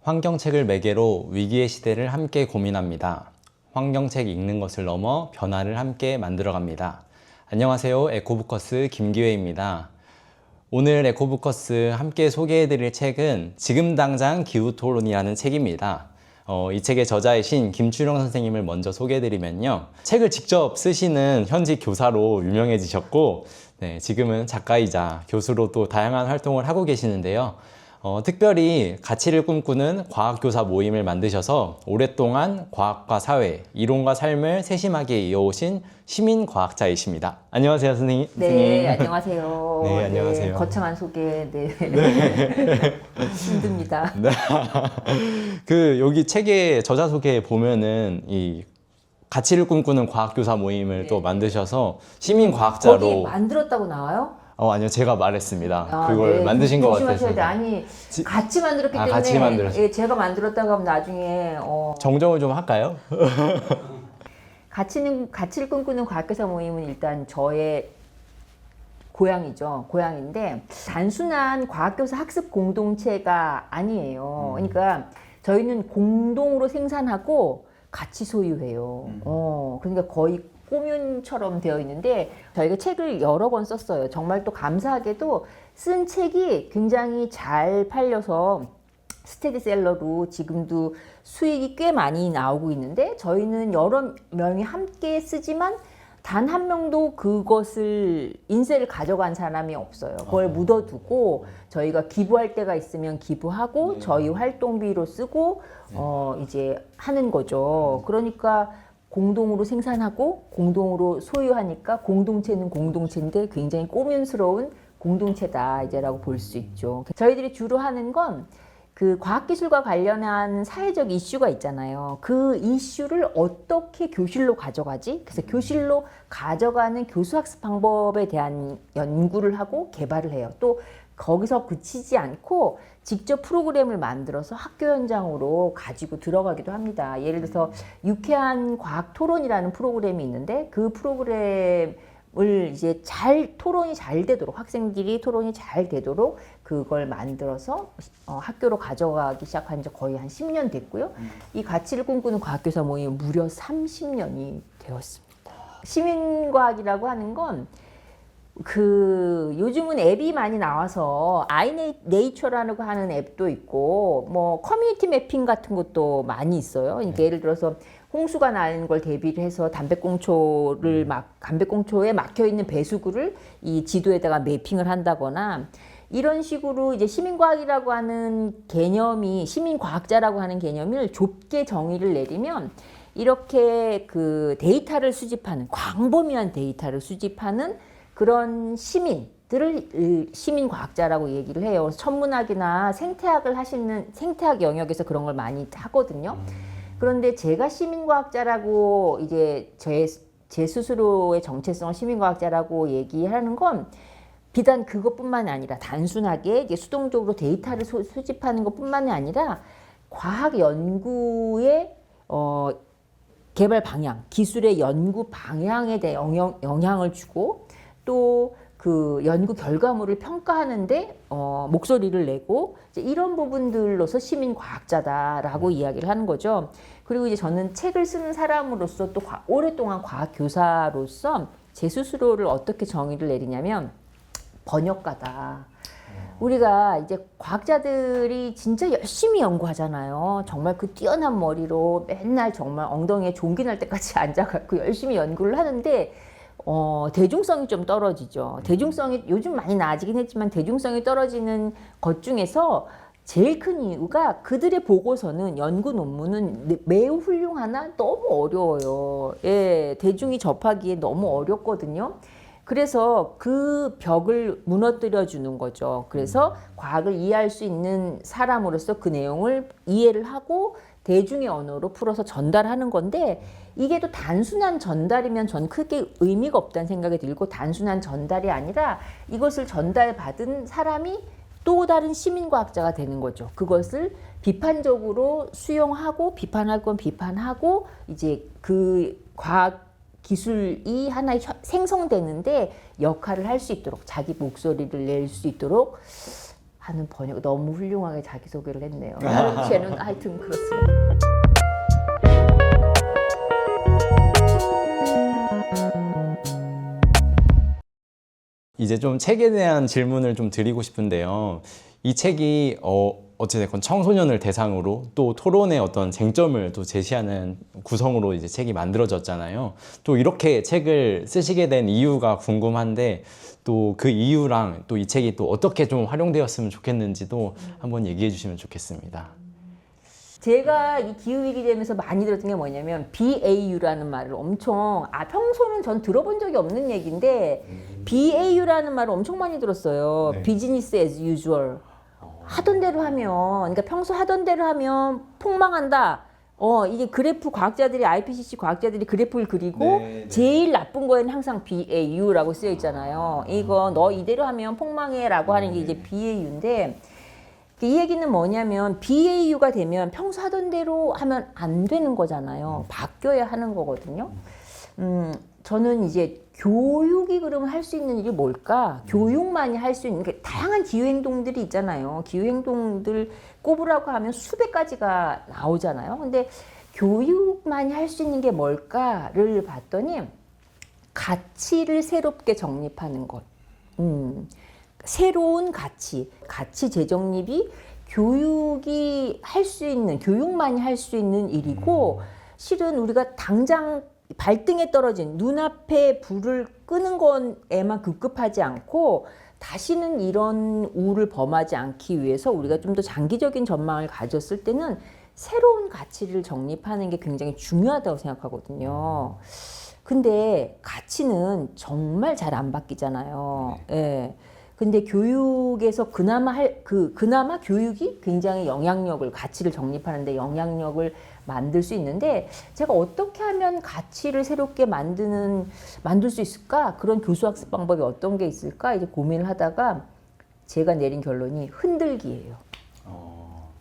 환경책을 매개로 위기의 시대를 함께 고민합니다. 환경책 읽는 것을 넘어 변화를 함께 만들어갑니다. 안녕하세요. 에코부커스 김기회입니다. 오늘 에코부커스 함께 소개해드릴 책은 지금 당장 기후토론이라는 책입니다. 이 책의 저자이신 김추령 선생님을 먼저 소개해드리면요. 책을 직접 쓰시는 현직 교사로 유명해지셨고, 지금은 작가이자 교수로 또 다양한 활동을 하고 계시는데요. 특별히 가치를 꿈꾸는 과학교사 모임을 만드셔서 오랫동안 과학과 사회, 이론과 삶을 세심하게 이어오신 시민과학자이십니다. 안녕하세요, 선생님. 네, 안녕하세요. 네, 안녕하세요. 네, 거창한 소개, 힘듭니다. 여기 책의 저자 소개 보면은 이 가치를 꿈꾸는 과학교사 모임을 또 만드셔서 시민과학자로. 거기 만들었다고 나와요? 아니요, 제가 말했습니다. 그걸 만드신 것 같아서. 아니, 같이 만들었기 때문에. 같이 만들었어요. 예, 제가 만들었다고 하면 나중에. 정정을 좀 할까요? 가치를 꿈꾸는 과학교사 모임은 일단 저의 고향이죠. 고향인데, 단순한 과학교사 학습 공동체가 아니에요. 그러니까 저희는 공동으로 생산하고 같이 소유해요. 그러니까 거의 꼬뮨처럼 되어 있는데 저희가 책을 여러 권 썼어요. 정말 또 감사하게도 쓴 책이 굉장히 잘 팔려서 스테디셀러로 지금도 수익이 꽤 많이 나오고 있는데 저희는 여러 명이 함께 쓰지만 단 한 명도 그것을 인쇄를 가져간 사람이 없어요. 그걸 묻어두고 저희가 기부할 때가 있으면 기부하고 저희 활동비로 쓰고 이제 하는 거죠. 그러니까 공동으로 생산하고 공동으로 소유하니까 공동체는 공동체인데 굉장히 꼬뮨스러운 공동체다 이제라고 볼 수 있죠. 저희들이 주로 하는 건 그 과학기술과 관련한 사회적 이슈가 있잖아요. 그 이슈를 어떻게 교실로 가져가지? 그래서 교실로 가져가는 교수학습 방법에 대한 연구를 하고 개발을 해요. 또 거기서 그치지 않고 직접 프로그램을 만들어서 학교 현장으로 가지고 들어가기도 합니다. 예를 들어서 유쾌한 과학 토론이라는 프로그램이 있는데 그 프로그램을 이제 토론이 잘 되도록 학생들이 토론이 잘 되도록 그걸 만들어서 학교로 가져가기 시작한 지 거의 한 10년 됐고요. 이 가치를 꿈꾸는 과학교사 모임은 무려 30년이 되었습니다. 시민과학이라고 하는 건 요즘은 앱이 많이 나와서 아이네이처라고 하는 앱도 있고 뭐 커뮤니티 매핑 같은 것도 많이 있어요. 그러니까 예를 들어서 홍수가 나는 걸 대비를 해서 담배꽁초에 막혀 있는 배수구를 이 지도에다가 매핑을 한다거나 이런 식으로 이제 시민과학이라고 하는 개념이 시민과학자라고 하는 개념을 좁게 정의를 내리면 이렇게 그 데이터를 수집하는 광범위한 데이터를 수집하는 그런 시민들을 시민과학자라고 얘기를 해요. 천문학이나 생태학을 하시는 생태학 영역에서 그런 걸 많이 하거든요. 그런데 제가 시민과학자라고 이제 제 스스로의 정체성을 시민과학자라고 얘기하는 건 비단 그것뿐만이 아니라 단순하게 이제 수동적으로 데이터를 수집하는 것뿐만이 아니라 과학 연구의 개발 방향, 기술의 연구 방향에 대해 영향을 주고 또 그 연구 결과물을 평가하는데 목소리를 내고 이제 이런 부분들로서 시민과학자다라고 이야기를 하는 거죠. 그리고 이제 저는 책을 쓰는 사람으로서 또 오랫동안 과학교사로서 제 스스로를 어떻게 정의를 내리냐면 번역가다. 우리가 이제 과학자들이 진짜 열심히 연구하잖아요. 정말 그 뛰어난 머리로 맨날 정말 엉덩이에 종기 날 때까지 앉아갖고 열심히 연구를 하는데 대중성이 좀 떨어지죠. 대중성이 요즘 많이 나아지긴 했지만 대중성이 떨어지는 것 중에서 제일 큰 이유가 그들의 보고서는 연구 논문은 매우 훌륭하나 너무 어려워요. 예, 대중이 접하기에 너무 어렵거든요. 그래서 그 벽을 무너뜨려 주는 거죠. 그래서 과학을 이해할 수 있는 사람으로서 그 내용을 이해를 하고 대중의 언어로 풀어서 전달하는 건데 이게 또 단순한 전달이면 전 크게 의미가 없다는 생각이 들고 단순한 전달이 아니라 이것을 전달받은 사람이 또 다른 시민과학자가 되는 거죠. 그것을 비판적으로 수용하고 비판할 건 비판하고 이제 그 과학 기술이 하나의 생성되는데 역할을 할 수 있도록 자기 목소리를 낼 수 있도록 하는 번역 너무 훌륭하게 자기소개를 했네요. 나름 쟤는 하여튼 그렇습니다. 이제 좀 책에 대한 질문을 좀 드리고 싶은데요. 이 책이 어찌됐건 청소년을 대상으로 또 토론의 어떤 쟁점을 또 제시하는 구성으로 이제 책이 만들어졌잖아요. 또 이렇게 책을 쓰시게 된 이유가 궁금한데 또 그 이유랑 또 이 책이 또 어떻게 좀 활용되었으면 좋겠는지도 한번 얘기해 주시면 좋겠습니다. 제가 이 기후위기 되면서 많이 들었던 게 뭐냐면 BAU라는 말을 엄청 평소는 전 들어본 적이 없는 얘기인데 BAU라는 말을 엄청 많이 들었어요. 네. Business as usual. 하던 대로 하면, 그러니까 평소 하던 대로 하면 폭망한다. 이게 그래프 과학자들이, IPCC 과학자들이 그래프를 그리고 네. 제일 나쁜 거에는 항상 BAU라고 쓰여 있잖아요. 이거 너 이대로 하면 폭망해라고 하는 게 이제 BAU인데 이 얘기는 뭐냐면 BAU가 되면 평소 하던 대로 하면 안 되는 거잖아요. 바뀌어야 하는 거거든요. 저는 이제 교육이 그러면 할 수 있는 일이 뭘까? 교육만이 할 수 있는 게 다양한 기후행동들이 있잖아요. 기후행동들 꼽으라고 하면 수백 가지가 나오잖아요. 근데 교육만이 할 수 있는 게 뭘까를 봤더니 가치를 새롭게 정립하는 것. 새로운 가치 재정립이 교육이 할 수 있는, 교육만이 할 수 있는 일이고 실은 우리가 당장 발등에 떨어진 눈앞에 불을 끄는 것에만 급급하지 않고 다시는 이런 우를 범하지 않기 위해서 우리가 좀 더 장기적인 전망을 가졌을 때는 새로운 가치를 정립하는 게 굉장히 중요하다고 생각하거든요. 근데 가치는 정말 잘 안 바뀌잖아요. 예. 근데 교육에서 그나마 교육이 굉장히 영향력을, 가치를 정립하는데 영향력을 만들 수 있는데 제가 어떻게 하면 가치를 새롭게 만들 수 있을까? 그런 교수학습 방법이 어떤 게 있을까? 이제 고민을 하다가 제가 내린 결론이 흔들기예요.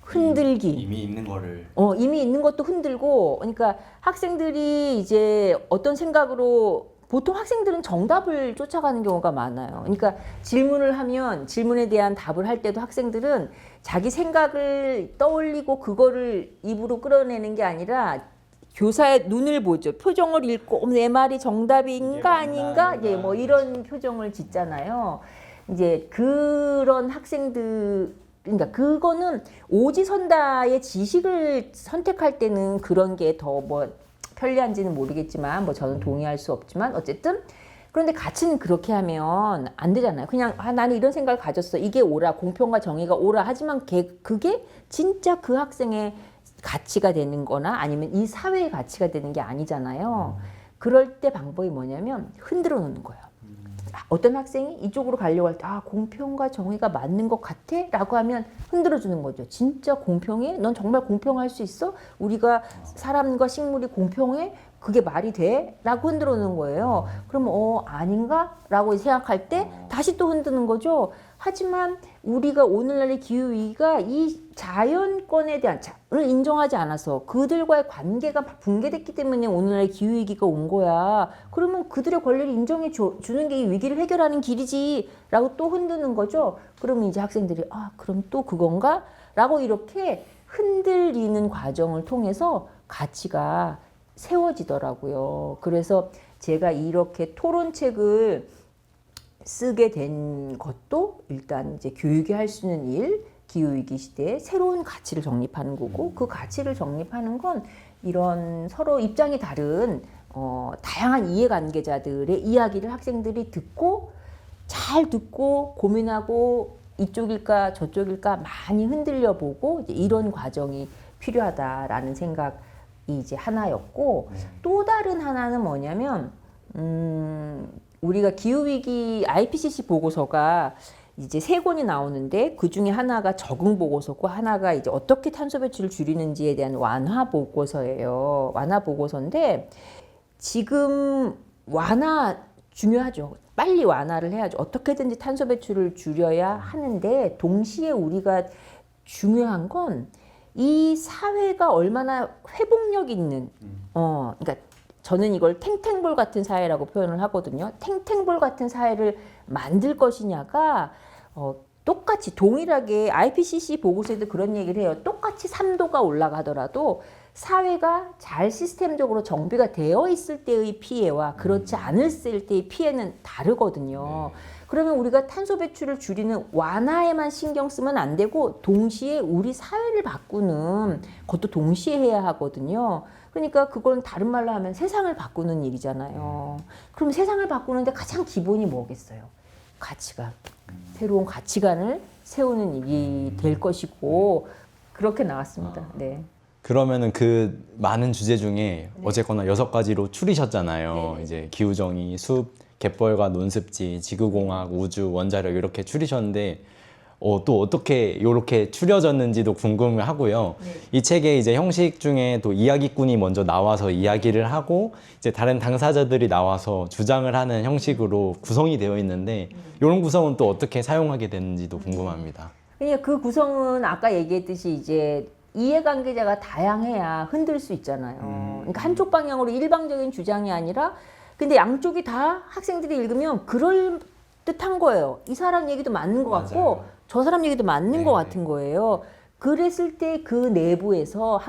흔들기. 이미 있는 거를. 이미 있는 것도 흔들고, 그러니까 학생들이 이제 어떤 생각으로 보통 학생들은 정답을 쫓아가는 경우가 많아요. 그러니까 질문을 하면 질문에 대한 답을 할 때도 학생들은 자기 생각을 떠올리고 그거를 입으로 끌어내는 게 아니라 교사의 눈을 보죠. 표정을 읽고 내 말이 정답인가 아닌가? 예, 뭐 이런 표정을 짓잖아요. 이제 그런 학생들, 그러니까 그거는 오지선다의 지식을 선택할 때는 그런 게 더 뭐 편리한지는 모르겠지만 뭐 저는 동의할 수 없지만 어쨌든 그런데 가치는 그렇게 하면 안 되잖아요. 그냥 나는 이런 생각을 가졌어. 이게 옳아. 공평과 정의가 옳아. 하지만 그게 진짜 그 학생의 가치가 되는 거나 아니면 이 사회의 가치가 되는 게 아니잖아요. 그럴 때 방법이 뭐냐면 흔들어 놓는 거예요. 어떤 학생이 이쪽으로 가려고 할 때 공평과 정의가 맞는 것 같아? 라고 하면 흔들어 주는 거죠. 진짜 공평해? 넌 정말 공평할 수 있어? 우리가 사람과 식물이 공평해? 그게 말이 돼? 라고 흔들어 놓는 거예요. 그러면 아닌가? 라고 생각할 때 다시 또 흔드는 거죠. 하지만 우리가 오늘날의 기후위기가 이 자연권에 대한 을 인정하지 않아서 그들과의 관계가 붕괴됐기 때문에 오늘날의 기후위기가 온 거야. 그러면 그들의 권리를 인정해 주는 게 이 위기를 해결하는 길이지 라고 또 흔드는 거죠. 그러면 이제 학생들이 그럼 또 그건가? 라고 이렇게 흔들리는 과정을 통해서 가치가 세워지더라고요. 그래서 제가 이렇게 토론책을 쓰게 된 것도 일단 이제 교육이 할 수 있는 일, 기후위기 시대에 새로운 가치를 정립하는 거고 그 가치를 정립하는 건 이런 서로 입장이 다른 다양한 이해관계자들의 이야기를 학생들이 잘 듣고 고민하고 이쪽일까 저쪽일까 많이 흔들려 보고 이제 이런 과정이 필요하다라는 생각이 이제 하나였고 또 다른 하나는 뭐냐면 우리가 기후위기 IPCC 보고서가 이제 3권이 나오는데 그 중에 하나가 적응 보고서고 하나가 이제 어떻게 탄소 배출을 줄이는지에 대한 완화 보고서예요. 완화 보고서인데 지금 완화 중요하죠. 빨리 완화를 해야죠. 어떻게든지 탄소 배출을 줄여야 하는데 동시에 우리가 중요한 건 이 사회가 얼마나 회복력 있는 그러니까 저는 이걸 탱탱볼 같은 사회라고 표현을 하거든요. 탱탱볼 같은 사회를 만들 것이냐가 똑같이 동일하게 IPCC 보고서에도 그런 얘기를 해요. 똑같이 3도가 올라가더라도 사회가 잘 시스템적으로 정비가 되어 있을 때의 피해와 그렇지 않을 때의 피해는 다르거든요. 그러면 우리가 탄소 배출을 줄이는 완화에만 신경 쓰면 안 되고 동시에 우리 사회를 바꾸는 것도 동시에 해야 하거든요. 그러니까 그건 다른 말로 하면 세상을 바꾸는 일이잖아요. 그럼 세상을 바꾸는데 가장 기본이 뭐겠어요? 가치관. 새로운 가치관을 세우는 일이 될 것이고 그렇게 나왔습니다. 네. 그러면은 그 많은 주제 중에 어쨌거나 6가지로 추리셨잖아요. 네. 이제 기후정의, 숲, 갯벌과 논습지, 지구공학, 우주, 원자력 이렇게 추리셨는데 또 어떻게 이렇게 추려졌는지도 궁금하고요. 이 책의 이제 형식 중에 또 이야기꾼이 먼저 나와서 이야기를 하고 이제 다른 당사자들이 나와서 주장을 하는 형식으로 구성이 되어 있는데 이런 구성은 또 어떻게 사용하게 되는지도 궁금합니다. 그러니까 그 구성은 아까 얘기했듯이 이제 이해관계자가 다양해야 흔들 수 있잖아요. 그러니까 한쪽 방향으로 일방적인 주장이 아니라 근데 양쪽이 다 학생들이 읽으면 그럴 듯한 거예요. 이 사람 얘기도 맞는 것 같고 맞아요. 저 사람 얘기도 맞는 네. 것 같은 거예요. 그랬을 때 그 내부에서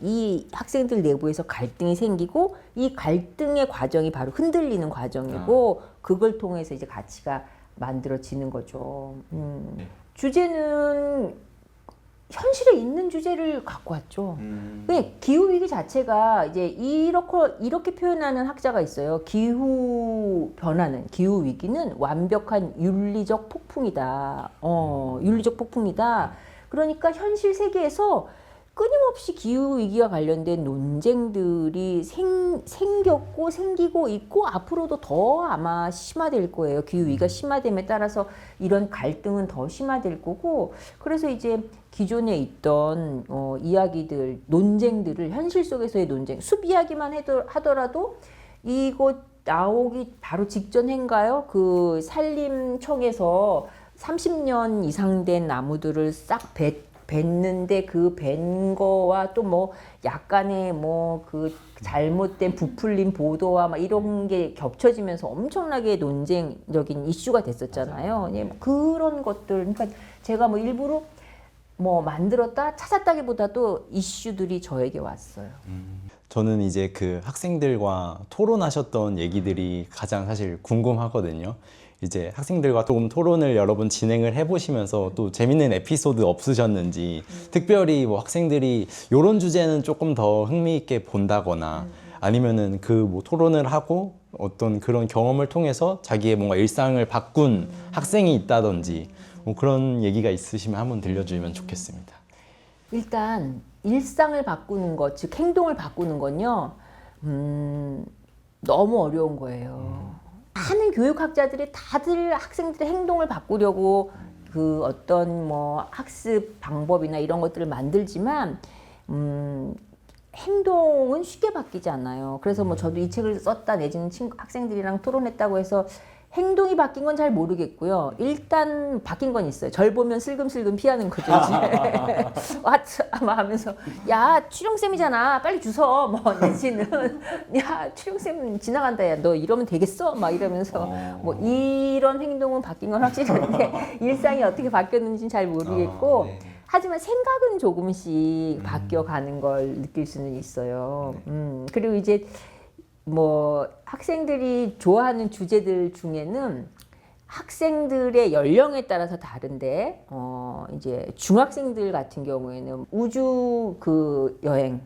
이 학생들 내부에서 갈등이 생기고 이 갈등의 과정이 바로 흔들리는 과정이고 그걸 통해서 이제 가치가 만들어지는 거죠. 주제는 현실에 있는 주제를 갖고 왔죠. 그냥 기후 위기 자체가 이제 이렇게 표현하는 학자가 있어요. 기후 위기는 완벽한 윤리적 폭풍이다. 윤리적 폭풍이다. 그러니까 현실 세계에서 끊임없이 기후 위기와 관련된 논쟁들이 생겼고 생기고 있고 앞으로도 더 아마 심화될 거예요. 기후 위기가 심화됨에 따라서 이런 갈등은 더 심화될 거고 그래서 이제 기존에 있던 이야기들, 논쟁들을 현실 속에서의 논쟁, 숲 이야기만 하더라도 이곳 나오기 바로 직전 해인가요? 그 산림청에서 30년 이상 된 나무들을 싹 뱉는데 그 벤 거와 또 뭐 약간의 뭐 그 잘못된 부풀린 보도와 막 이런 게 겹쳐지면서 엄청나게 논쟁적인 이슈가 됐었잖아요. 예, 뭐 그런 것들, 그러니까 제가 뭐 일부러 뭐 만들었다 찾았다기보다도 이슈들이 저에게 왔어요. 저는 이제 그 학생들과 토론하셨던 얘기들이 가장 사실 궁금하거든요. 이제 학생들과 조금 토론을 여러 번 진행을 해보시면서 또 재밌는 에피소드 없으셨는지 특별히 뭐 학생들이 이런 주제는 조금 더 흥미있게 본다거나 아니면은 그 뭐 토론을 하고 어떤 그런 경험을 통해서 자기의 뭔가 일상을 바꾼 학생이 있다든지 뭐 그런 얘기가 있으시면 한번 들려주면 좋겠습니다. 일단 일상을 바꾸는 것, 즉 행동을 바꾸는 건요, 너무 어려운 거예요. 많은 교육학자들이 다들 학생들의 행동을 바꾸려고 그 어떤 뭐 학습 방법이나 이런 것들을 만들지만 행동은 쉽게 바뀌지 않아요. 그래서 뭐 저도 이 책을 썼다 내지는 학생들이랑 토론했다고 해서 행동이 바뀐 건 잘 모르겠고요. 일단 바뀐 건 있어요. 절 보면 슬금슬금 피하는 거죠. 아마 하면서 야 추령쌤이잖아 빨리 주워 뭐 내지는 야 추령쌤 지나간다 야 너 이러면 되겠어 막 이러면서 뭐 이런 행동은 바뀐 건 확실한데 일상이 어떻게 바뀌었는지는 잘 모르겠고 하지만 생각은 조금씩 바뀌어가는 걸 느낄 수는 있어요. 그리고 이제 뭐 학생들이 좋아하는 주제들 중에는 학생들의 연령에 따라서 다른데 이제 중학생들 같은 경우에는 우주 그 여행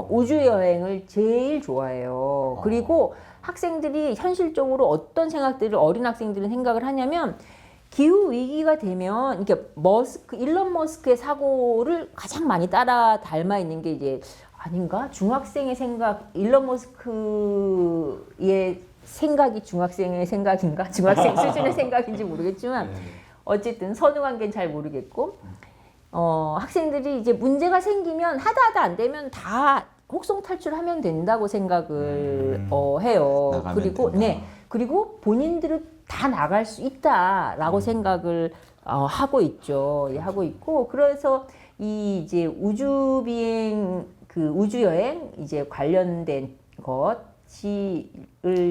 우주 여행을 제일 좋아해요. 그리고 학생들이 현실적으로 어떤 생각들을 어린 학생들은 생각을 하냐면 기후 위기가 되면 이렇게 일론 머스크의 사고를 가장 많이 따라 닮아 있는 게 이제 아닌가? 중학생의 생각, 일론 머스크의 생각이 중학생의 생각인가? 중학생 수준의 생각인지 모르겠지만 어쨌든 선후관계는 잘 모르겠고 학생들이 이제 문제가 생기면 하다 안 되면 다 혹성 탈출하면 된다고 생각을 해요. 그리고 그리고 본인들은 다 나갈 수 있다라고 생각을 하고 있죠. 예, 하고 있고 그래서 이 이제 우주 비행 그 우주 여행 이제 관련된 것을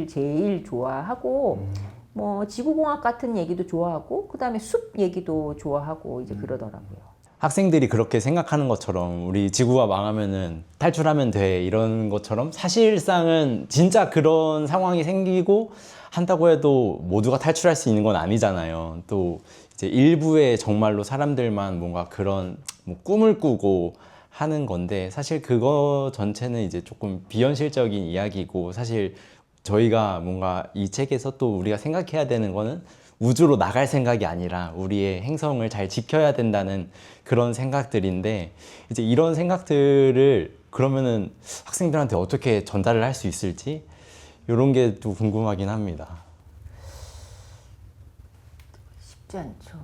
제일 좋아하고 뭐 지구공학 같은 얘기도 좋아하고 그다음에 숲 얘기도 좋아하고 이제 그러더라고요. 학생들이 그렇게 생각하는 것처럼 우리 지구가 망하면은 탈출하면 돼 이런 것처럼 사실상은 진짜 그런 상황이 생기고 한다고 해도 모두가 탈출할 수 있는 건 아니잖아요. 또 이제 일부의 정말로 사람들만 뭔가 그런 뭐 꿈을 꾸고 하는 건데 사실 그거 전체는 이제 조금 비현실적인 이야기고 사실 저희가 뭔가 이 책에서 또 우리가 생각해야 되는 거는 우주로 나갈 생각이 아니라 우리의 행성을 잘 지켜야 된다는 그런 생각들인데 이제 이런 생각들을 그러면은 학생들한테 어떻게 전달을 할 수 있을지 이런 게 또 궁금하긴 합니다. 쉽지 않죠.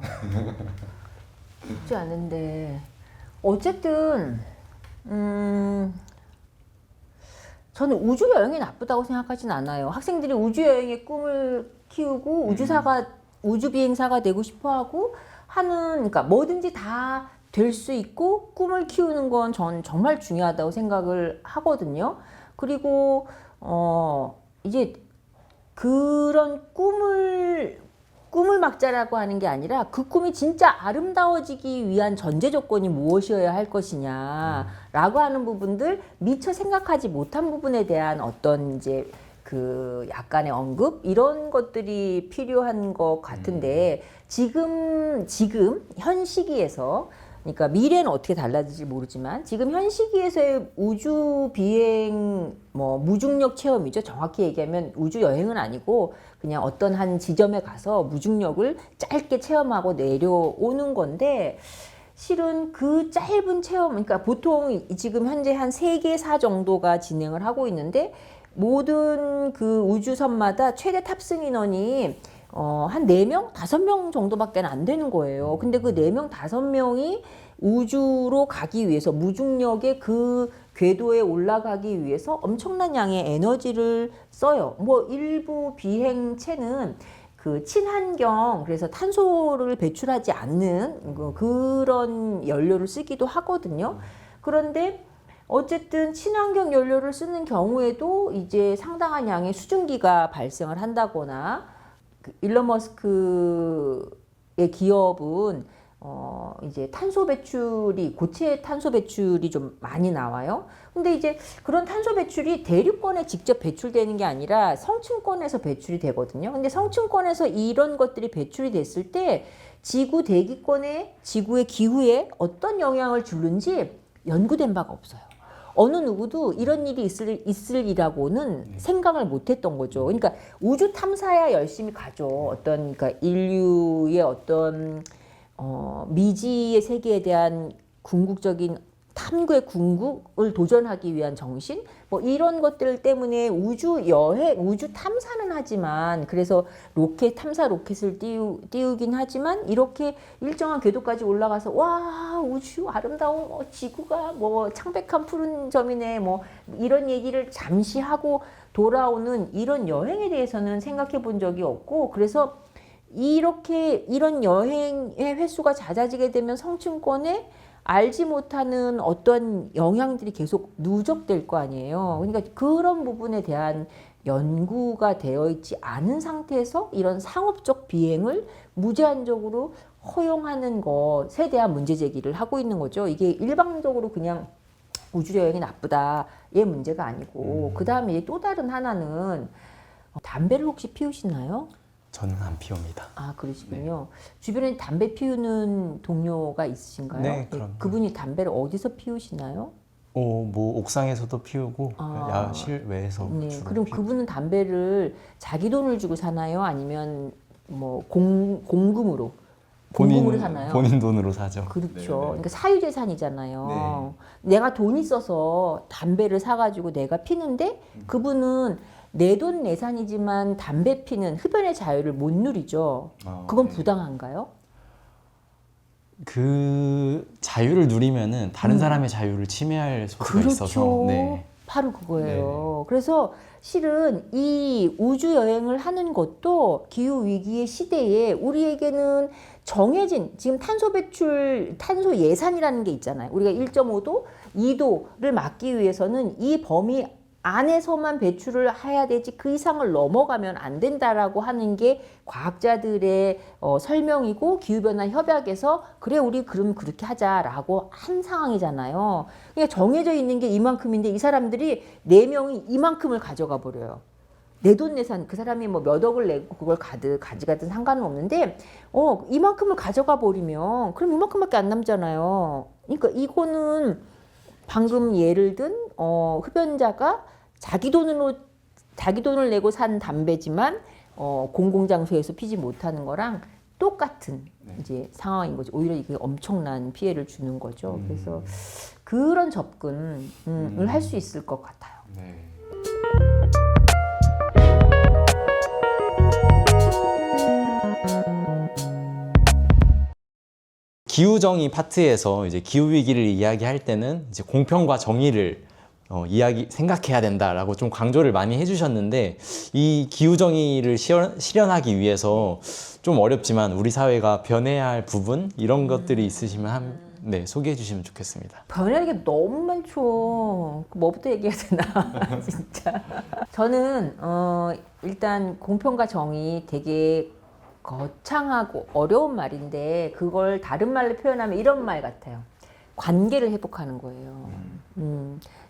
쉽지 않은데 어쨌든 저는 우주 여행이 나쁘다고 생각하진 않아요. 학생들이 우주 여행의 꿈을 키우고 우주 비행사가 되고 싶어하고 하는 그러니까 뭐든지 다 될 수 있고 꿈을 키우는 건 전 정말 중요하다고 생각을 하거든요. 그리고 이제 그런 꿈을 막자라고 하는 게 아니라 그 꿈이 진짜 아름다워지기 위한 전제 조건이 무엇이어야 할 것이냐라고 하는 부분들 미처 생각하지 못한 부분에 대한 어떤 이제 그 약간의 언급 이런 것들이 필요한 것 같은데 지금 현 시기에서 그러니까 미래는 어떻게 달라질지 모르지만 지금 현 시기에서의 우주 비행 뭐 무중력 체험이죠. 정확히 얘기하면 우주 여행은 아니고 그냥 어떤 한 지점에 가서 무중력을 짧게 체험하고 내려오는 건데 실은 그 짧은 체험 그러니까 보통 지금 현재 한 3개사 정도가 진행을 하고 있는데 모든 그 우주선마다 최대 탑승 인원이 한 4명, 5명 정도밖에 안 되는 거예요. 근데 그 4명, 5명이 우주로 가기 위해서 무중력의 그 궤도에 올라가기 위해서 엄청난 양의 에너지를 써요. 뭐 일부 비행체는 그 친환경 그래서 탄소를 배출하지 않는 그런 연료를 쓰기도 하거든요. 그런데 어쨌든 친환경 연료를 쓰는 경우에도 이제 상당한 양의 수증기가 발생을 한다거나 일론 머스크의 기업은 이제 탄소 배출이 고체 탄소 배출이 좀 많이 나와요. 근데 이제 그런 탄소 배출이 대륙권에 직접 배출되는 게 아니라 성층권에서 배출이 되거든요. 근데 성층권에서 이런 것들이 배출이 됐을 때 지구 대기권에 지구의 기후에 어떤 영향을 주는지 연구된 바가 없어요. 어느 누구도 이런 일이 있을이라고는 생각을 못했던 거죠. 그러니까 우주 탐사야 열심히 가죠. 어떤 그러니까 인류의 어떤 미지의 세계에 대한 궁극적인 탐구의 궁극을 도전하기 위한 정신 뭐 이런 것들 때문에 우주 여행, 우주 탐사는 하지만 그래서 탐사 로켓을 띄우긴 하지만 이렇게 일정한 궤도까지 올라가서 와 우주 아름다운 지구가 뭐 창백한 푸른 점이네 뭐 이런 얘기를 잠시 하고 돌아오는 이런 여행에 대해서는 생각해 본 적이 없고 그래서 이런 여행의 횟수가 잦아지게 되면 성층권에 알지 못하는 어떤 영향들이 계속 누적될 거 아니에요. 그러니까 그런 부분에 대한 연구가 되어 있지 않은 상태에서 이런 상업적 비행을 무제한적으로 허용하는 것에 대한 문제 제기를 하고 있는 거죠. 이게 일방적으로 그냥 우주여행이 나쁘다의 문제가 아니고 그 다음에 또 다른 하나는 담배를 혹시 피우시나요? 저는 안 피웁니다. 아, 그러시군요. 주변에 담배 피우는 동료가 있으신가요? 네, 그럼요. 그분이 담배를 어디서 피우시나요? 뭐 옥상에서도 피우고 실외에서 네. 주로 그럼 피우고. 그분은 담배를 자기 돈을 주고 사나요? 아니면 뭐 공금으로 사나요? 본인 돈으로 사죠. 그렇죠. 그러니까 사유재산이잖아요. 내가 돈 있어서 담배를 사가지고 내가 피는데 그분은 내 돈 내산이지만 담배 피는 흡연의 자유를 못 누리죠. 그건 부당한가요? 그 자유를 누리면은 다른 사람의 자유를 침해할 소지가 있어서. 네. 바로 그거예요. 그래서 실은 이 우주 여행을 하는 것도 기후 위기의 시대에 우리에게는 정해진 지금 탄소 예산이라는 게 있잖아요. 우리가 1.5도, 2도를 막기 위해서는 이 범위 안에서만 배출을 해야 되지 그 이상을 넘어가면 안 된다라고 하는 게 과학자들의 설명이고 기후변화 협약에서 그래 우리 그럼 그렇게 하자라고 한 상황이잖아요. 그러니까 정해져 있는 게 이만큼인데 이 사람들이 4명이 이만큼을 가져가 버려요. 내돈내산 그 사람이 뭐 몇 억을 내고 그걸 가져가든 상관은 없는데 이만큼을 가져가 버리면 그럼 이만큼밖에 안 남잖아요. 그러니까 이거는 방금 예를 든 흡연자가 자기 돈을 내고 산 담배지만 공공장소에서 피지 못하는 거랑 똑같은 이제 상황인 거죠. 오히려 이게 엄청난 피해를 주는 거죠. 그래서 그런 접근을 할 수 있을 것 같아요. 네. 기후정의 파트에서 이제 기후 위기를 이야기할 때는 이제 공평과 정의를 생각해야 된다라고 좀 강조를 많이 해주셨는데, 이 기후정의를 실현하기 위해서 좀 어렵지만 우리 사회가 변해야 할 부분 이런 것들이 있으시면 네, 소개해 주시면 좋겠습니다. 변할 게 너무 많죠. 뭐부터 얘기해야 되나 진짜. 저는 일단 공평과 정의 되게 거창하고 어려운 말인데 그걸 다른 말로 표현하면 이런 말 같아요. 관계를 회복하는 거예요.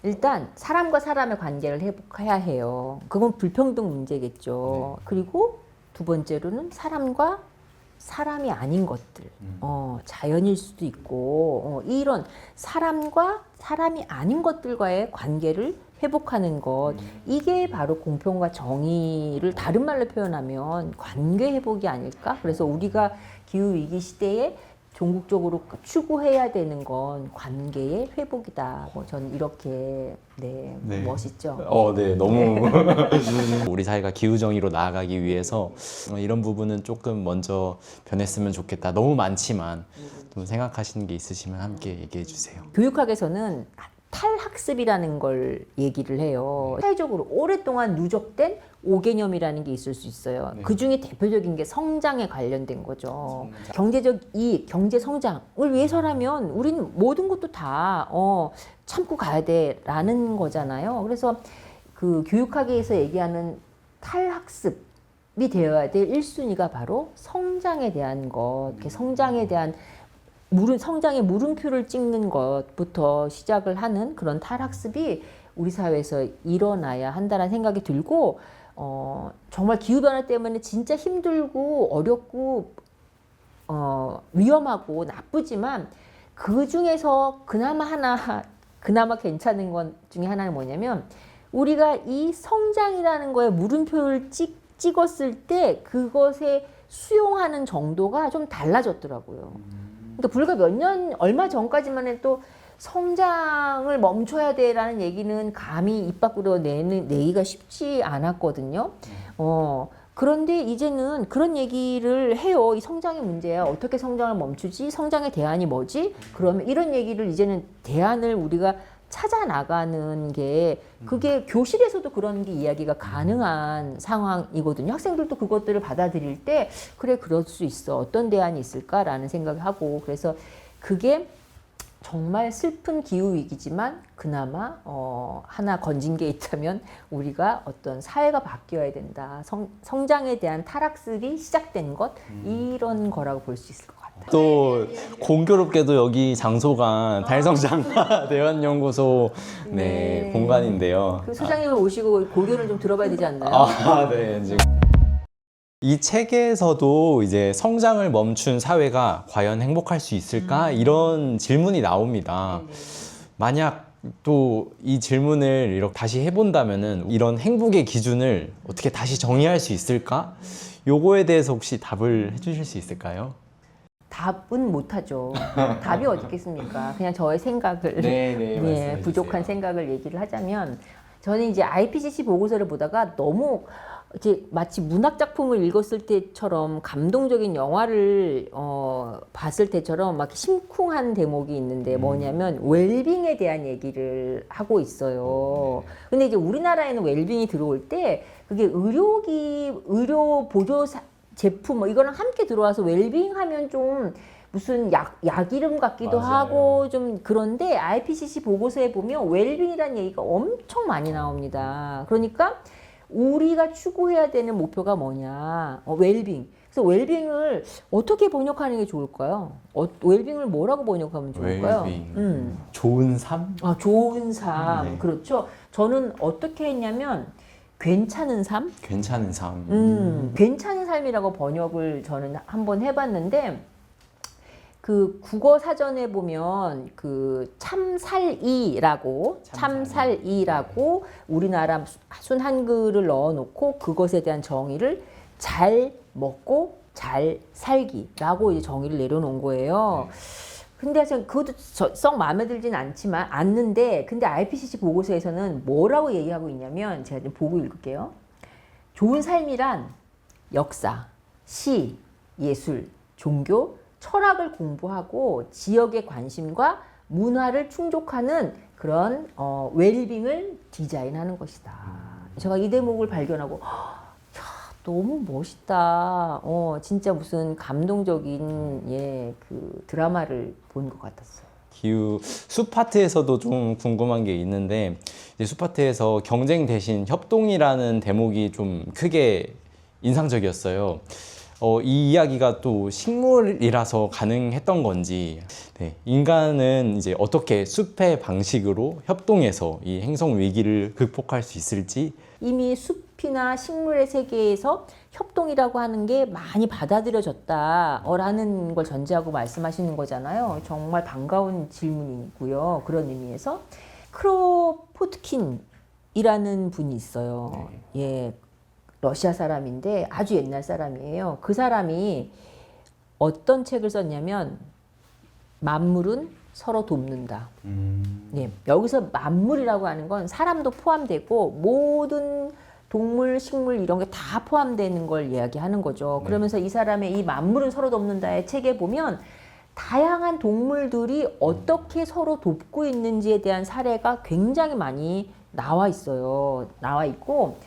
일단 사람과 사람의 관계를 회복해야 해요. 그건 불평등 문제겠죠. 네. 그리고 두 번째로는 사람과 사람이 아닌 것들, 자연일 수도 있고 이런 사람과 사람이 아닌 것들과의 관계를 회복하는 것, 이게 바로 공평과 정의를 다른 말로 표현하면 관계 회복이 아닐까? 그래서 우리가 기후 위기 시대에 종국적으로 추구해야 되는 건 관계의 회복이다. 저는 이렇게 네. 멋있죠. 네, 너무 우리 사회가 기후정의로 나아가기 위해서 이런 부분은 조금 먼저 변했으면 좋겠다. 너무 많지만 좀 생각하시는 게 있으시면 함께 얘기해 주세요. 교육학에서는 탈학습이라는 걸 얘기를 해요. 사회적으로 오랫동안 누적된 오개념이라는 게 있을 수 있어요. 네. 그 중에 대표적인 게 성장에 관련된 거죠. 경제적 이익, 경제 성장을 위해서라면 우리는 모든 것도 다 참고 가야 돼라는 거잖아요. 그래서 그 교육학에서 얘기하는 탈학습이 되어야 될 1순위가 바로 성장에 대한 것, 성장에 대한 성장의 물음표를 찍는 것부터 시작을 하는 그런 탈학습이 우리 사회에서 일어나야 한다는 생각이 들고, 정말 기후변화 때문에 진짜 힘들고 어렵고 위험하고 나쁘지만 그 중에서 그나마 괜찮은 것 중에 하나는 뭐냐면 우리가 이 성장이라는 거에 물음표를 찍었을 때 그것에 수용하는 정도가 좀 달라졌더라고요. 그러니까 불과 얼마 전까지만 해도 성장을 멈춰야 돼라는 얘기는 감히 입 밖으로 내기가 쉽지 않았거든요. 그런데 이제는 그런 얘기를 해요. 이 성장의 문제야. 어떻게 성장을 멈추지? 성장의 대안이 뭐지? 그러면 이런 얘기를 이제는 대안을 우리가 찾아 나가는 게 그게 교실에서도 그런 게 이야기가 가능한 상황이거든요. 학생들도 그것들을 받아들일 때 그래 그럴 수 있어. 어떤 대안이 있을까라는 생각을 하고 그래서 그게 정말 슬픈 기후 위기지만 그나마 하나 건진 게 있다면 우리가 어떤 사회가 바뀌어야 된다. 성장에 대한 탈학습이 시작된 것 이런 거라고 볼 수 있을 것 같아요. 또 공교롭게도 여기 장소가 달성장가 대환연구소 네. 공간인데요. 그 소장님을 오시고 고견을 좀 들어봐야 되지 않나요? 네. 이 책에서도 이제 성장을 멈춘 사회가 과연 행복할 수 있을까? 이런 질문이 나옵니다. 만약 또 이 질문을 이렇게 다시 해본다면은 이런 행복의 기준을 어떻게 다시 정의할 수 있을까? 요거에 대해서 혹시 답을 해주실 수 있을까요? 답은 못하죠. 답이 어디 있겠습니까? 그냥 저의 생각을 말씀해 부족한 주세요. 생각을 얘기를 하자면 저는 이제 IPCC 보고서를 보다가 너무 이제 마치 문학 작품을 읽었을 때처럼 감동적인 영화를 봤을 때처럼 막 심쿵한 대목이 있는데 뭐냐면 웰빙에 대한 얘기를 하고 있어요. 근데 이제 우리나라에는 웰빙이 들어올 때 그게 의료 보조 제품 이거랑 함께 들어와서 웰빙 하면 좀 무슨 약 이름 같기도 맞아요. 하고 좀 그런데 IPCC 보고서에 보면 웰빙이라는 얘기가 엄청 많이 나옵니다. 그러니까 우리가 추구해야 되는 목표가 뭐냐? 웰빙. 그래서 웰빙을 어떻게 번역하는 게 좋을까요? 웰빙을 뭐라고 번역하면 좋을까요? 웰빙. 좋은 삶? 좋은 삶. 네. 그렇죠. 저는 어떻게 했냐면 괜찮은 삶? 괜찮은 삶. 괜찮은 삶이라고 번역을 저는 한번 해봤는데 그 국어 사전에 보면 그 참살이라고 우리나라 순 한글을 넣어놓고 그것에 대한 정의를 잘 먹고 잘 살기라고 이제 정의를 내려놓은 거예요. 근데 그것도 썩 마음에 들진 않는데 근데 IPCC 보고서에서는 뭐라고 얘기하고 있냐면 제가 좀 보고 읽을게요. 좋은 삶이란 역사, 시, 예술, 종교, 철학을 공부하고 지역의 관심과 문화를 충족하는 그런 웰빙을 디자인하는 것이다. 제가 이 대목을 발견하고 너무 멋있다. 진짜 무슨 감동적인 그 드라마를 본 것 같았어요. 기후 숲파트에서도 좀 궁금한 게 있는데 이제 숲파트에서 경쟁 대신 협동이라는 대목이 좀 크게 인상적이었어요. 이 이야기가 또 식물이라서 가능했던 건지, 네, 인간은 이제 어떻게 숲의 방식으로 협동해서 이 행성 위기를 극복할 수 있을지. 이미 숲이나 식물의 세계에서 협동이라고 하는 게 많이 받아들여졌다라는 걸 전제하고 말씀하시는 거잖아요. 정말 반가운 질문이고요. 그런 의미에서 크로포트킨이라는 분이 있어요. 예, 러시아 사람인데 아주 옛날 사람이에요. 그 사람이 어떤 책을 썼냐면 만물은 서로 돕는다. 예, 여기서 만물이라고 하는 건 사람도 포함되고 모든 동물, 식물 이런 게 다 포함되는 걸 이야기하는 거죠. 그러면서 이 사람의 이 만물은 서로 돕는다의 책에 보면 다양한 동물들이 어떻게 서로 돕고 있는지에 대한 사례가 굉장히 많이 나와 있어요. 나와 있고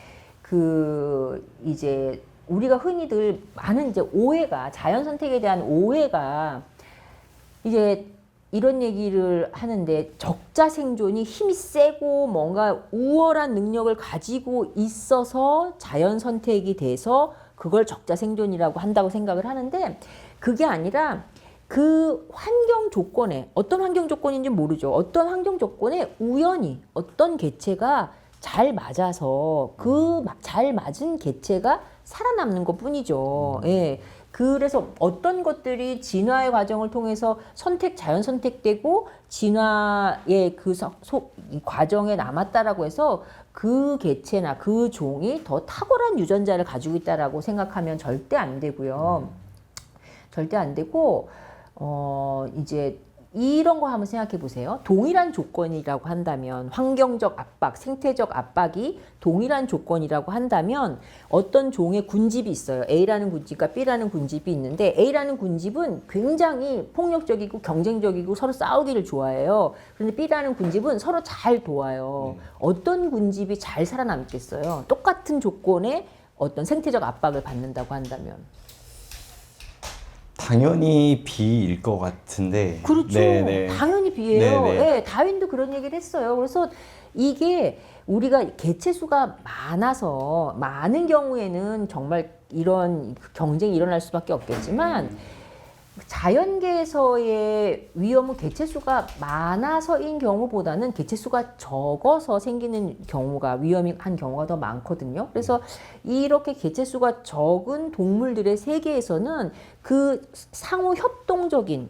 이제 우리가 흔히들 많은 이제 오해가 자연 선택에 대한 오해가 이제 이런 얘기를 하는데 적자 생존이 힘이 세고 뭔가 우월한 능력을 가지고 있어서 자연 선택이 돼서 그걸 적자 생존이라고 한다고 생각을 하는데 그게 아니라 그 환경 조건에 어떤 환경 조건인지 모르죠. 어떤 환경 조건에 우연히 어떤 개체가 잘 맞아서 그 잘 맞은 개체가 살아남는 것 뿐이죠. 예. 그래서 어떤 것들이 진화의 과정을 통해서 자연 선택되고 진화의 이 과정에 남았다라고 해서 그 개체나 그 종이 더 탁월한 유전자를 가지고 있다라고 생각하면 절대 안 되고요. 절대 안 되고, 이제 이런 거 한번 생각해 보세요. 동일한 조건이라고 한다면 환경적 압박, 생태적 압박이 동일한 조건이라고 한다면 어떤 종의 군집이 있어요. A라는 군집과 B라는 군집이 있는데 A라는 군집은 굉장히 폭력적이고 경쟁적이고 서로 싸우기를 좋아해요. 그런데 B라는 군집은 서로 잘 도와요. 어떤 군집이 잘 살아남겠어요? 똑같은 조건에 어떤 생태적 압박을 받는다고 한다면. 당연히 B일 것 같은데. 그렇죠. 네네. 당연히 B예요. 네네. 네, 다윈도 그런 얘기를 했어요. 그래서 이게 우리가 개체 수가 많아서 많은 경우에는 정말 이런 경쟁이 일어날 수밖에 없겠지만 자연계에서의 위험은 개체 수가 많아서인 경우보다는 개체 수가 적어서 생기는 경우가 위험한 경우가 더 많거든요. 그래서 이렇게 개체 수가 적은 동물들의 세계에서는 그 상호 협동적인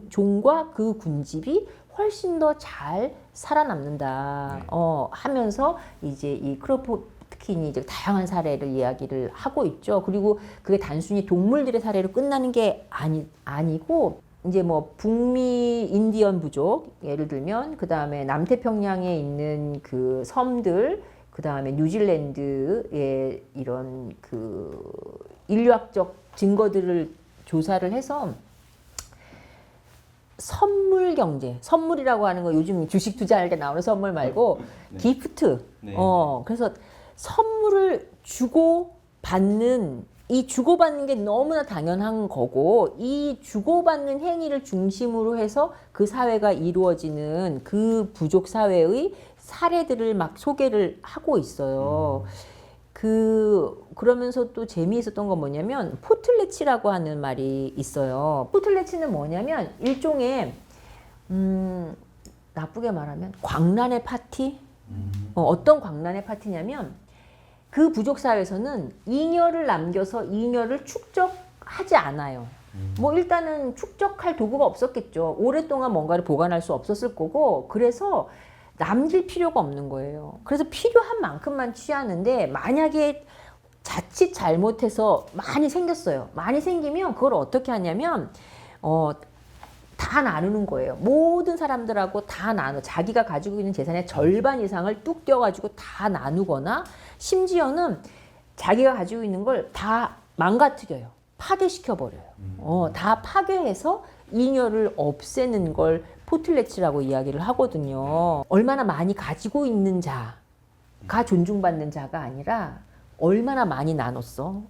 종과 그 군집이 훨씬 더 잘 살아남는다. 하면서 이제 이 크로포트킨이 이제 다양한 사례를 이야기를 하고 있죠. 그리고 그게 단순히 동물들의 사례로 끝나는 게 아니고 이제 뭐 북미 인디언 부족 예를 들면 그 다음에 남태평양에 있는 그 섬들 그 다음에 뉴질랜드의 이런 그 인류학적 증거들을 조사를 해서 선물 경제, 선물이라고 하는 거 요즘 주식 투자할 때 나오는 선물 말고 기프트. 네. 그래서 선물을 주고 받는 이 주고받는 게 너무나 당연한 거고 이 주고받는 행위를 중심으로 해서 그 사회가 이루어지는 그 부족 사회의 사례들을 막 소개를 하고 있어요. 그러면서 또 재미있었던 건 뭐냐면 포틀레치라고 하는 말이 있어요. 포틀레치는 뭐냐면 일종의 나쁘게 말하면 광란의 파티? 어떤 광란의 파티냐면 그 부족 사회에서는 잉여를 남겨서 잉여를 축적하지 않아요. 뭐 일단은 축적할 도구가 없었겠죠. 오랫동안 뭔가를 보관할 수 없었을 거고 그래서 남길 필요가 없는 거예요. 그래서 필요한 만큼만 취하는데 만약에 자칫 잘못해서 많이 생겼어요. 많이 생기면 그걸 어떻게 하냐면 다 나누는 거예요. 모든 사람들하고 다 자기가 가지고 있는 재산의 절반 이상을 뚝 떼어가지고 다 나누거나 심지어는 자기가 가지고 있는 걸 다 망가뜨려요. 파괴시켜버려요. 다 파괴해서 잉여를 없애는 걸 포틀레치라고 이야기를 하거든요. 얼마나 많이 가지고 있는 자가 존중받는 자가 아니라 얼마나 많이 나눴어.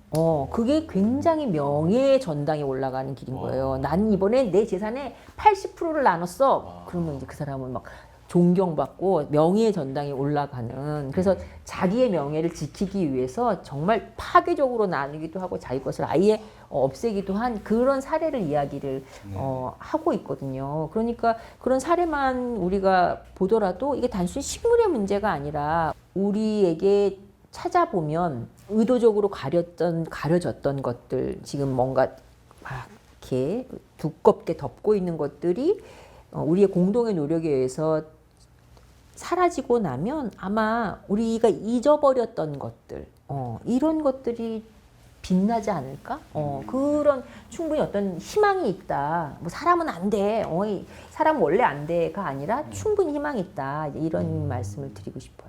그게 굉장히 명예의 전당에 올라가는 길인 거예요. 난 이번에 내 재산의 80%를 나눴어. 그러면 이제 그 사람은 막 존경받고 명예의 전당에 올라가는. 그래서 자기의 명예를 지키기 위해서 정말 파괴적으로 나누기도 하고 자기 것을 아예 없애기도 한 그런 사례를 이야기를 하고 있거든요. 그러니까 그런 사례만 우리가 보더라도 이게 단순히 식물의 문제가 아니라 우리에게 찾아보면 의도적으로 가려졌던 것들, 지금 뭔가 막 이렇게 두껍게 덮고 있는 것들이 우리의 공동의 노력에 의해서 사라지고 나면 아마 우리가 잊어버렸던 것들, 이런 것들이 빛나지 않을까? 그런 충분히 어떤 희망이 있다. 뭐 사람은 안 돼. 사람은 원래 안 돼가 아니라 충분히 희망이 있다. 이런 말씀을 드리고 싶어요.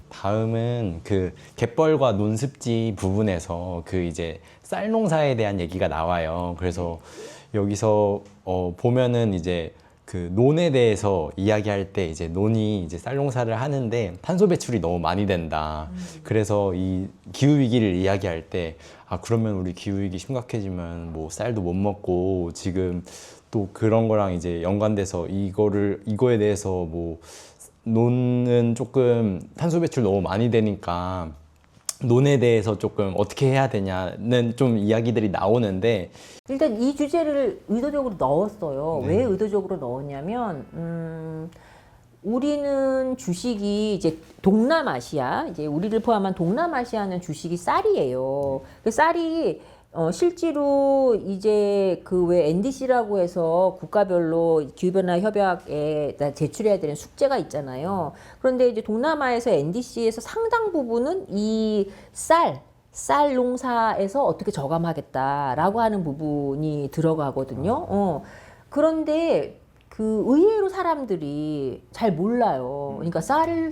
다음은 그 갯벌과 논습지 부분에서 그 이제 쌀 농사에 대한 얘기가 나와요. 그래서 여기서 보면은 이제 그 논에 대해서 이야기할 때 이제 논이 이제 쌀 농사를 하는데 탄소 배출이 너무 많이 된다. 그래서 이 기후 위기를 이야기할 때 그러면 우리 기후 위기 심각해지면 뭐 쌀도 못 먹고 지금 또 그런 거랑 이제 연관돼서 이거에 대해서 뭐 논은 조금 탄소 배출 너무 많이 되니까 논에 대해서 조금 어떻게 해야 되냐는 좀 이야기들이 나오는데 일단 이 주제를 의도적으로 넣었어요. 네. 왜 의도적으로 넣었냐면 우리는 주식이 이제 동남아시아, 이제 우리를 포함한 동남아시아는 주식이 쌀이에요. 그 쌀이 실제로 이제 그 왜 NDC라고 해서 국가별로 기후변화 협약에 제출해야 되는 숙제가 있잖아요. 그런데 이제 동남아에서 NDC에서 상당 부분은 이 쌀 농사에서 어떻게 저감하겠다라고 하는 부분이 들어가거든요. 그런데 그 의외로 사람들이 잘 몰라요. 그러니까 쌀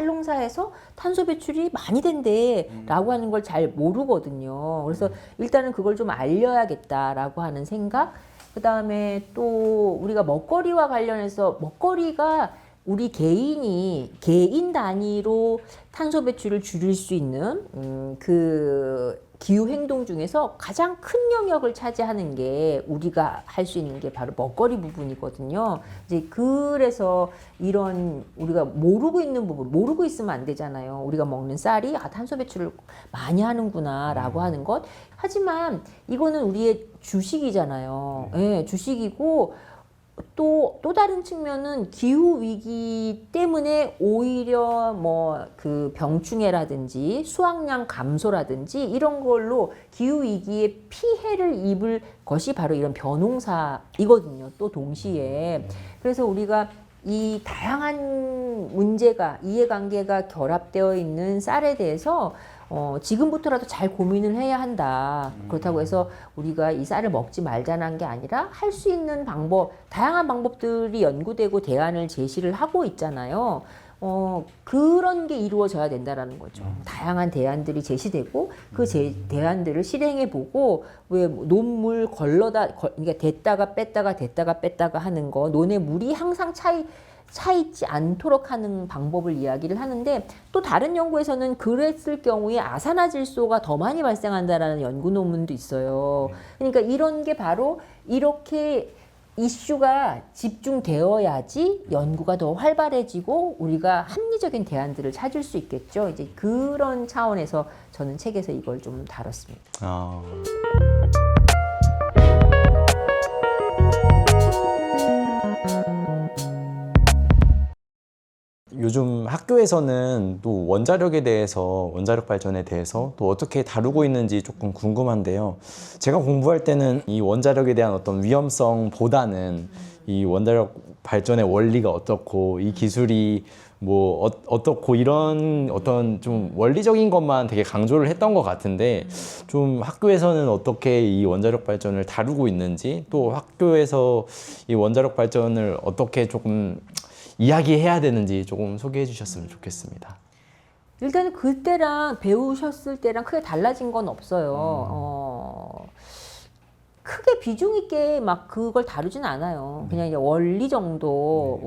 농사에서 탄소 배출이 많이 된대라고 하는 걸 잘 모르거든요. 그래서 일단은 그걸 좀 알려야겠다라고 하는 생각. 그 다음에 또 우리가 먹거리와 관련해서 먹거리가 우리 개인 단위로 탄소 배출을 줄일 수 있는 그 기후 행동 중에서 가장 큰 영역을 차지하는 게 우리가 할 수 있는 게 바로 먹거리 부분이거든요. 이제 그래서 이런 우리가 모르고 있는 부분, 모르고 있으면 안 되잖아요. 우리가 먹는 쌀이 탄소 배출을 많이 하는구나라고 하는 것. 하지만 이거는 우리의 주식이잖아요. 예, 주식이고 또 다른 측면은 기후 위기 때문에 오히려 뭐 그 병충해라든지 수확량 감소라든지 이런 걸로 기후 위기에 피해를 입을 것이 바로 이런 벼농사이거든요. 또 동시에. 그래서 우리가 이 다양한 문제가 이해관계가 결합되어 있는 쌀에 대해서 지금부터라도 잘 고민을 해야 한다. 그렇다고 해서 우리가 이 쌀을 먹지 말자는 게 아니라 할 수 있는 방법, 다양한 방법들이 연구되고 대안을 제시를 하고 있잖아요. 그런 게 이루어져야 된다라는 거죠. 다양한 대안들이 제시되고 그 대안들을 실행해보고 왜 논물 그러니까 됐다가 뺐다가 하는 거, 논의 물이 항상 차 있지 않도록 하는 방법을 이야기를 하는데, 또 다른 연구에서는 그랬을 경우에 아산화질소가 더 많이 발생한다라는 연구 논문도 있어요. 그러니까 이런 게 바로 이렇게 이슈가 집중되어야지 연구가 더 활발해지고 우리가 합리적인 대안들을 찾을 수 있겠죠. 이제 그런 차원에서 저는 책에서 이걸 좀 다뤘습니다. 아. 요즘 학교에서는 또 원자력 발전에 대해서 또 어떻게 다루고 있는지 조금 궁금한데요. 제가 공부할 때는 이 원자력에 대한 어떤 위험성보다는 이 원자력 발전의 원리가 어떻고 이 기술이 뭐 어떻고 이런 어떤 좀 원리적인 것만 되게 강조를 했던 것 같은데, 좀 학교에서는 어떻게 이 원자력 발전을 다루고 있는지, 또 학교에서 이 원자력 발전을 어떻게 조금 이야기해야 되는지 조금 소개해 주셨으면 좋겠습니다. 일단은 그때랑 배우셨을 때랑 크게 달라진 건 없어요. 크게 비중 있게 막 그걸 다루진 않아요. 그냥 이제 원리 정도,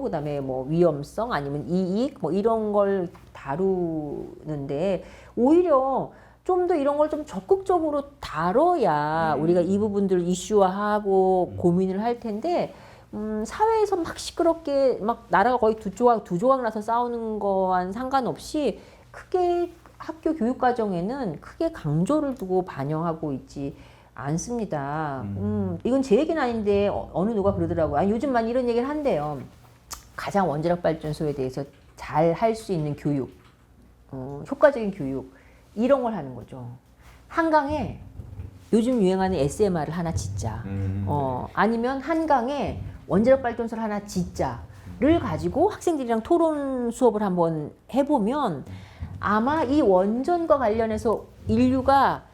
그다음에 뭐 위험성 아니면 이익 뭐 이런 걸 다루는데, 오히려 좀 더 이런 걸 좀 적극적으로 다뤄야 우리가 이 부분들을 이슈화하고 고민을 할 텐데, 사회에서 막 시끄럽게 막 나라가 거의 두 조각 나서 싸우는 거와는 상관없이 크게 학교 교육 과정에는 크게 강조를 두고 반영하고 있지 않습니다. 이건 제 얘기는 아닌데 어느 누가 그러더라고요. 요즘 많이 이런 얘기를 한대요. 가장 원자력 발전소에 대해서 잘 할 수 있는 교육, 효과적인 교육, 이런 걸 하는 거죠. 한강에 요즘 유행하는 SMR을 하나 짓자. 아니면 한강에 원자력 발전소를 하나 짓자를 가지고 학생들이랑 토론 수업을 한번 해보면 아마 이 원전과 관련해서 인류가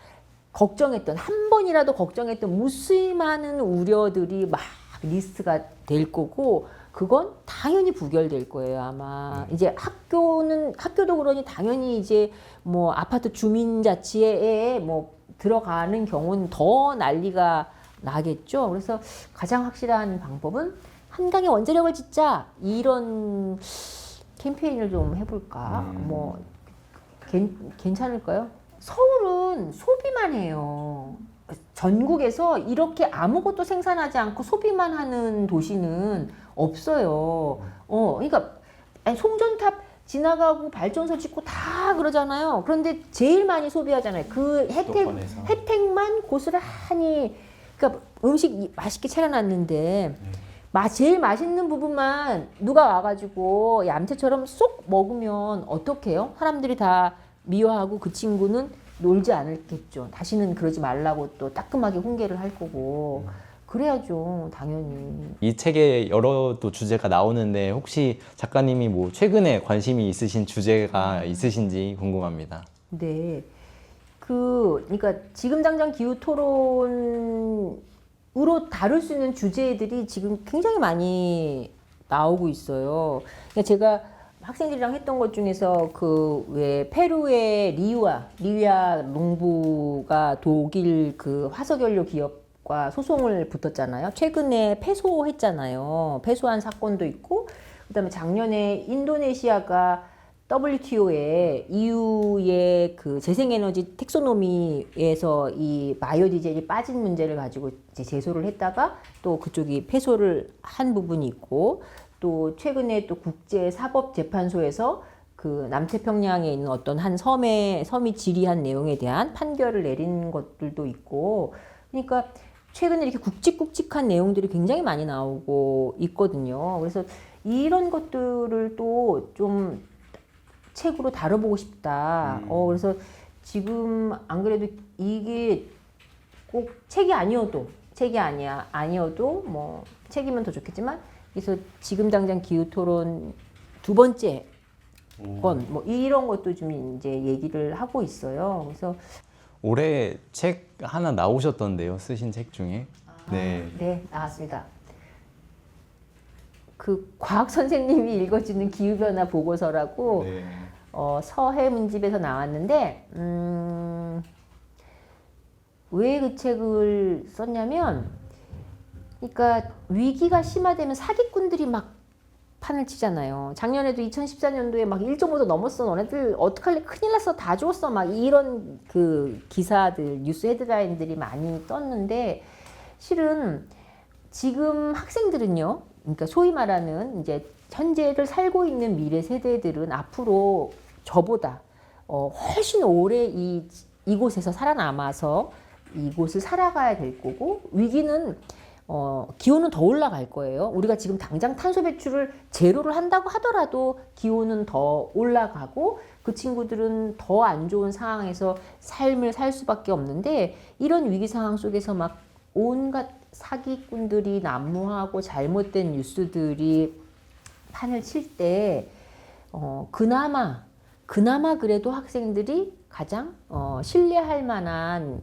한 번이라도 걱정했던 무수히 많은 우려들이 막 리스트가 될 거고, 그건 당연히 부결될 거예요, 아마. 이제 학교도 그러니 당연히 이제 뭐 아파트 주민자치에 뭐 들어가는 경우는 더 난리가 나겠죠. 그래서 가장 확실한 방법은 한강에 원자력을 짓자, 이런 캠페인을 좀 해볼까. 뭐 괜찮을까요? 서울은 소비만 해요. 전국에서 이렇게 아무것도 생산하지 않고 소비만 하는 도시는 없어요. 그러니까 송전탑 지나가고 발전소 짓고 다 그러잖아요. 그런데 제일 많이 소비하잖아요. 그 혜택만 고스란히, 그러니까 음식 맛있게 차려놨는데 제일 맛있는 부분만 누가 와가지고 얌체처럼 쏙 먹으면 어떡해요? 사람들이 다 미워하고 그 친구는 놀지 않겠죠. 다시는 그러지 말라고 또 따끔하게 훈계를 할 거고. 그래야죠, 당연히. 이 책에 여러 또 주제가 나오는데 혹시 작가님이 뭐 최근에 관심이 있으신 주제가 있으신지 궁금합니다. 네. 그러니까 지금 당장 기후 토론으로 다룰 수 있는 주제들이 지금 굉장히 많이 나오고 있어요. 그러니까 제가 학생들이랑 했던 것 중에서 그 왜 페루의 리위아 농부가 독일 그 화석연료 기업과 소송을 붙었잖아요. 최근에 패소했잖아요. 패소한 사건도 있고, 그다음에 작년에 인도네시아가 WTO에 EU의 그 재생에너지 텍소노미에서 이 바이오디젤이 빠진 문제를 가지고 이제 제소를 했다가 또 그쪽이 패소를 한 부분이 있고, 또 최근에 또 국제사법재판소에서 그 남태평양에 있는 어떤 한 섬이 질의한 내용에 대한 판결을 내린 것들도 있고, 그러니까 최근에 이렇게 굵직굵직한 내용들이 굉장히 많이 나오고 있거든요. 그래서 이런 것들을 또 좀 책으로 다뤄보고 싶다. 그래서 지금 안 그래도 이게 꼭 책이 아니어도 뭐 책이면 더 좋겠지만, 그래서 지금 당장 기후 토론 두 번째 건 뭐 이런 것도 좀 이제 얘기를 하고 있어요. 그래서 올해 책 하나 나오셨던데요, 쓰신 책 중에? 네, 나왔습니다. 그 과학 선생님이 읽어주는 기후변화 보고서라고 네. 서해 문집에서 나왔는데 왜 그 책을 썼냐면, 그러니까 위기가 심화되면 사기꾼들이 막 판을 치잖아요. 작년에도 2014년도에 막 1.5도 넘었어. 너네들 어떡할래? 큰일 났어. 다 죽었어. 막 이런 그 기사들, 뉴스 헤드라인들이 많이 떴는데, 실은 지금 학생들은요, 그러니까 소위 말하는 이제 현재를 살고 있는 미래 세대들은 앞으로 저보다 훨씬 오래 이곳에서 살아남아서 이곳을 살아가야 될 거고, 위기는 기온은 더 올라갈 거예요. 우리가 지금 당장 탄소 배출을 제로를 한다고 하더라도 기온은 더 올라가고 그 친구들은 더 안 좋은 상황에서 삶을 살 수밖에 없는데, 이런 위기 상황 속에서 막 온갖 사기꾼들이 난무하고 잘못된 뉴스들이 판을 칠 때 그나마 그래도 학생들이 가장 신뢰할 만한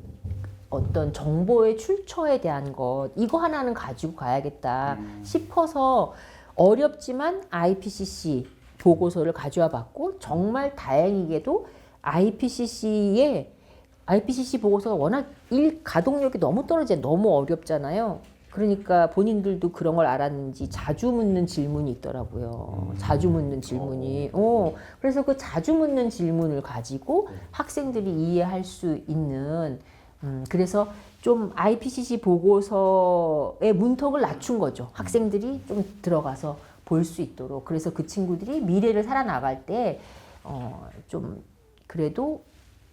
어떤 정보의 출처에 대한 것, 이거 하나는 가지고 가야겠다 싶어서 어렵지만 IPCC 보고서를 가져와 봤고, 정말 다행히게도 IPCC 보고서가 워낙 가동력이 너무 떨어져 너무 어렵잖아요. 그러니까 본인들도 그런 걸 알았는지 자주 묻는 질문이 있더라고요. 자주 묻는 질문이. 그래서 그 자주 묻는 질문을 가지고 학생들이 이해할 수 있는, 그래서 좀 IPCC 보고서의 문턱을 낮춘 거죠. 학생들이 좀 들어가서 볼 수 있도록. 그래서 그 친구들이 미래를 살아나갈 때 좀 그래도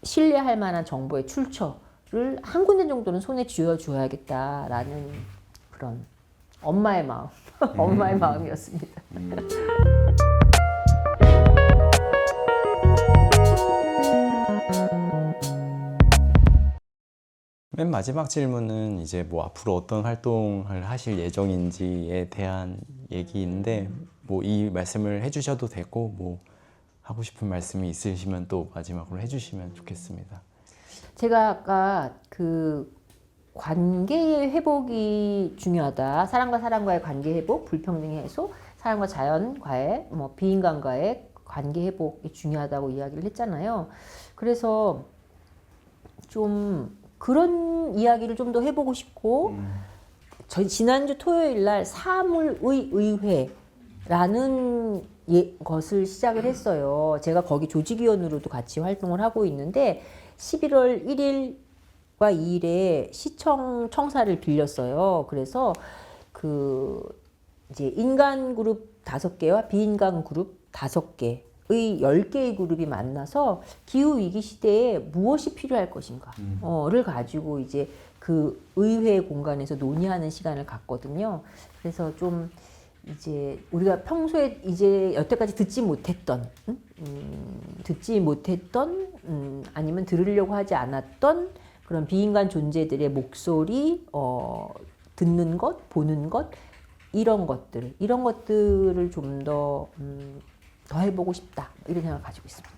신뢰할 만한 정보의 출처를 한 군데 정도는 손에 쥐어줘야겠다라는 그런 엄마의 마음, 엄마의 마음이었습니다. 맨 마지막 질문은 이제 뭐 앞으로 어떤 활동을 하실 예정인지에 대한 얘기인데, 뭐 이 말씀을 해주셔도 되고, 뭐 하고 싶은 말씀이 있으시면 또 마지막으로 해주시면 좋겠습니다. 제가 아까 그 관계의 회복이 중요하다. 사람과 사람과의 관계 회복, 불평등 해소, 사람과 자연과의, 뭐 비인간과의 관계 회복이 중요하다고 이야기를 했잖아요. 그래서 좀 그런 이야기를 좀 더 해보고 싶고, 지난주 토요일 날 사물의 의회라는 것을 시작을 했어요. 제가 거기 조직위원으로도 같이 활동을 하고 있는데 11월 1일과 2일에 시청 청사를 빌렸어요. 그래서 그 이제 인간 그룹 5개와 비인간 그룹 5개의 10개의 그룹이 만나서 기후 위기 시대에 무엇이 필요할 것인가를 가지고 이제 그 의회 공간에서 논의하는 시간을 갖거든요. 그래서 좀 이제 우리가 평소에 이제 여태까지 듣지 못했던 아니면 들으려고 하지 않았던 그런 비인간 존재들의 목소리, 듣는 것, 보는 것, 이런 것들을 좀 더 해보고 싶다, 이런 생각을 가지고 있습니다.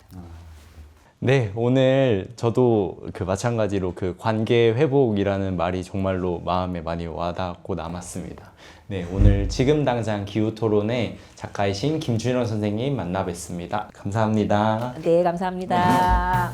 네, 오늘 저도 그 마찬가지로 그 관계 회복이라는 말이 정말로 마음에 많이 와닿고 남았습니다. 네, 오늘 지금 당장 기후 토론의 작가이신 김준현 선생님 만나 뵀습니다. 감사합니다. 네, 감사합니다.